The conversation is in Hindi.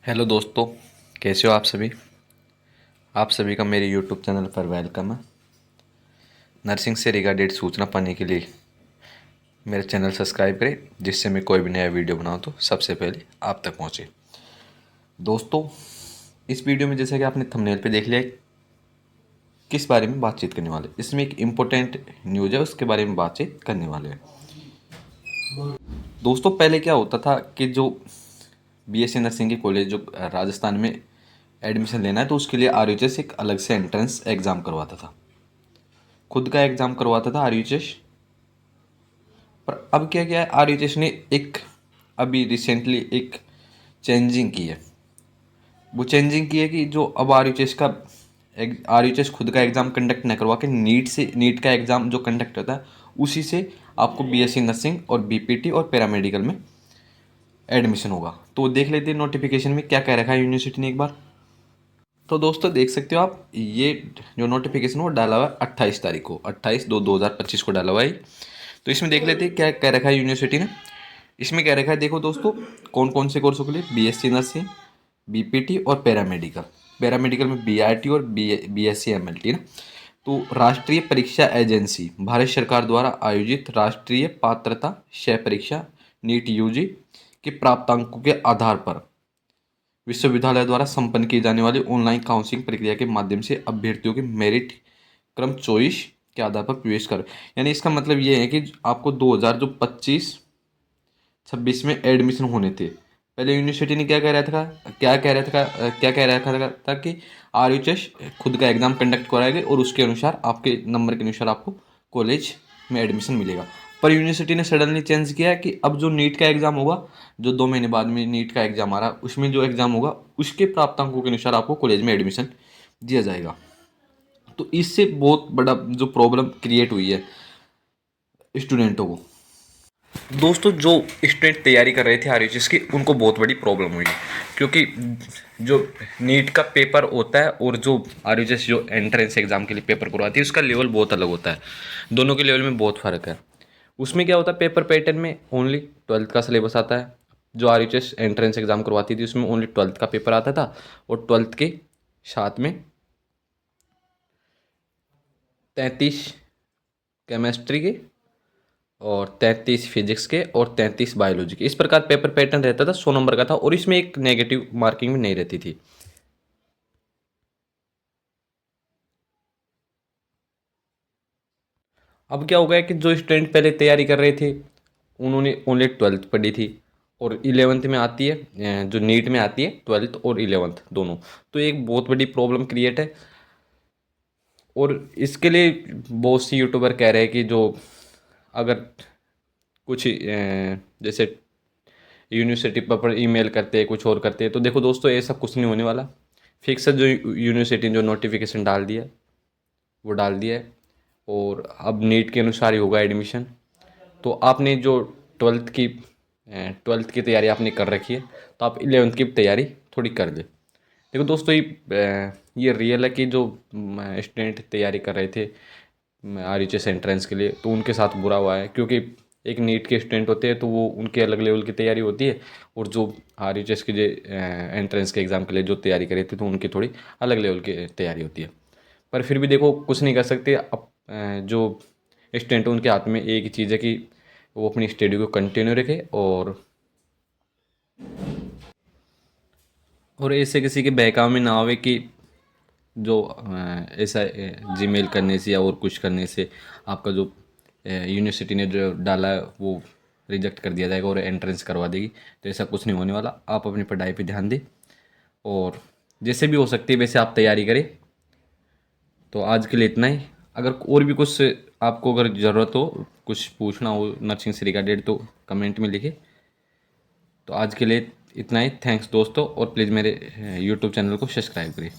हेलो दोस्तों, कैसे हो आप सभी। आप सभी का मेरे यूट्यूब चैनल पर वेलकम है। नर्सिंग से रिगार्डेड सूचना पाने के लिए मेरे चैनल सब्सक्राइब करें, जिससे मैं कोई भी नया वीडियो बनाऊँ तो सबसे पहले आप तक पहुँचे। दोस्तों, इस वीडियो में जैसे कि आपने थंबनेल पे देख लिया, किस बारे में बातचीत करने वाले, इसमें एक इम्पोर्टेंट न्यूज़ है, उसके बारे में बातचीत करने वाले हैं। दोस्तों, पहले क्या होता था कि जो बीएससी नर्सिंग के कॉलेज जो राजस्थान में एडमिशन लेना है तो उसके लिए आरयूएचएस एक अलग से एंट्रेंस एग्ज़ाम करवाता था, खुद का एग्ज़ाम करवाता था आरयूएचएस। पर अब क्या किया है, आरयूएचएस ने एक अभी रिसेंटली एक चेंजिंग की है। वो चेंजिंग की है कि जो अब आरयूएचएस खुद का एग्ज़ाम कंडक्ट न करवा के नीट का एग्ज़ाम जो कंडक्ट होता है उसी से आपको बीएससी नर्सिंग और बीपीटी और पैरामेडिकल में एडमिशन होगा। तो देख लेते हैं नोटिफिकेशन में क्या कह रखा है यूनिवर्सिटी ने एक बार। तो दोस्तों देख सकते हो आप, ये जो नोटिफिकेशन वो डाला हुआ है 28 तारीख को, 28/2/2025 को डाला हुआ है। तो इसमें देख लेते हैं क्या कह रखा है यूनिवर्सिटी ने। इसमें कह रखा है, देखो दोस्तों, कौन कौन से कोर्सों के लिए, बीएससी नर्सिंग, बीपीटी और पैरामेडिकल। पैरामेडिकल में बीआरटी और बीएससी एमएलटी ना। तो राष्ट्रीय परीक्षा एजेंसी भारत सरकार द्वारा आयोजित राष्ट्रीय पात्रता सह परीक्षा नीट यूजी के प्राप्तांकों के आधार पर विश्वविद्यालय द्वारा संपन्न की जाने वाली ऑनलाइन काउंसलिंग प्रक्रिया के माध्यम से अभ्यर्थियों के मेरिट क्रम चॉइस के आधार पर प्रवेश कर, यानी इसका मतलब ये है कि आपको 2025-26 में एडमिशन होने थे। पहले यूनिवर्सिटी ने क्या कह रहा था कि आरयूएचएस खुद का एग्ज़ाम कंडक्ट कराएगा और उसके अनुसार आपके नंबर के अनुसार आपको कॉलेज में एडमिशन मिलेगा। पर यूनिवर्सिटी ने सडनली चेंज किया है कि अब जो नीट का एग्ज़ाम होगा, जो 2 महीने बाद में नीट का एग्ज़ाम आ रहा है, उसमें जो एग्ज़ाम होगा उसके प्राप्तांकों के अनुसार आपको कॉलेज में एडमिशन दिया जाएगा। तो इससे बहुत बड़ा जो प्रॉब्लम क्रिएट हुई है स्टूडेंटों को। दोस्तों, जो स्टूडेंट तैयारी कर रहे थे आरयूएचएस की, उनको बहुत बड़ी प्रॉब्लम हुई, क्योंकि जो नीट का पेपर होता है और जो आरयूएचएस जो एंट्रेंस एग्ज़ाम के लिए पेपर करवाती है उसका लेवल बहुत अलग होता है। दोनों के लेवल में बहुत फ़र्क है। उसमें क्या होता है, पेपर पैटर्न में ओनली 12th का सिलेबस आता है। जो आरयूएचएस एंट्रेंस एग्ज़ाम करवाती थी उसमें ओनली 12th का पेपर आता था, और 12th के साथ में 33 केमिस्ट्री के और 33 फिजिक्स के और 33 बायोलॉजी के, इस प्रकार पेपर पैटर्न रहता था। 100 नंबर का था और इसमें एक नेगेटिव मार्किंग भी नहीं रहती थी। अब क्या हो गया कि जो स्टूडेंट पहले तैयारी कर रहे थे उन्होंने ओनली 12th पढ़ी थी, और 11th में आती है, जो नीट में आती है 12th और 11th दोनों। तो एक बहुत बड़ी प्रॉब्लम क्रिएट है। और इसके लिए बहुत सी यूट्यूबर कह रहे हैं कि जो अगर कुछ जैसे यूनिवर्सिटी पर ईमेल करते हैं, कुछ और करते हैं, तो देखो दोस्तों, ऐसा कुछ नहीं होने वाला। फिक्स है, जो यूनिवर्सिटी ने जो नोटिफिकेशन डाल दिया वो डाल दिया है, और अब नीट के अनुसार ही होगा एडमिशन। तो आपने जो ट्वेल्थ की ट्वेल्थ की तैयारी आपने कर रखी है, तो आप 11th की तैयारी थोड़ी कर दे। देखो दोस्तों, ये रियल है कि जो स्टूडेंट तैयारी कर रहे थे आरयूएचएस एंट्रेंस के लिए, तो उनके साथ बुरा हुआ है, क्योंकि एक नीट के स्टूडेंट होते हैं तो वो उनके अलग लेवल की तैयारी होती है, और जो आरयूएचएस के जो एंट्रेंस के एग्ज़ाम के लिए जो तैयारी कर रहे थे तो उनकी थोड़ी अलग लेवल की तैयारी होती है। पर फिर भी देखो, कुछ नहीं कर सकते। अब जो स्टूडेंट उनके हाथ में एक ही चीज़ है कि वो अपनी स्टडी को कंटिन्यू रखे, और ऐसे किसी के बहकावे में ना आवे कि जो ऐसा जीमेल करने से या और कुछ करने से आपका जो यूनिवर्सिटी ने जो डाला है वो रिजेक्ट कर दिया जाएगा और एंट्रेंस करवा देगी। तो ऐसा कुछ नहीं होने वाला। आप अपनी पढ़ाई पे ध्यान दें, और जैसे भी हो सकती है वैसे आप तैयारी करें। तो आज के लिए इतना ही। अगर और भी कुछ आपको अगर ज़रूरत हो, कुछ पूछना हो नर्सिंग से रिगार्डेड, तो कमेंट में लिखें। तो आज के लिए इतना ही। थैंक्स दोस्तों, और प्लीज़ मेरे यूट्यूब चैनल को सब्सक्राइब करें।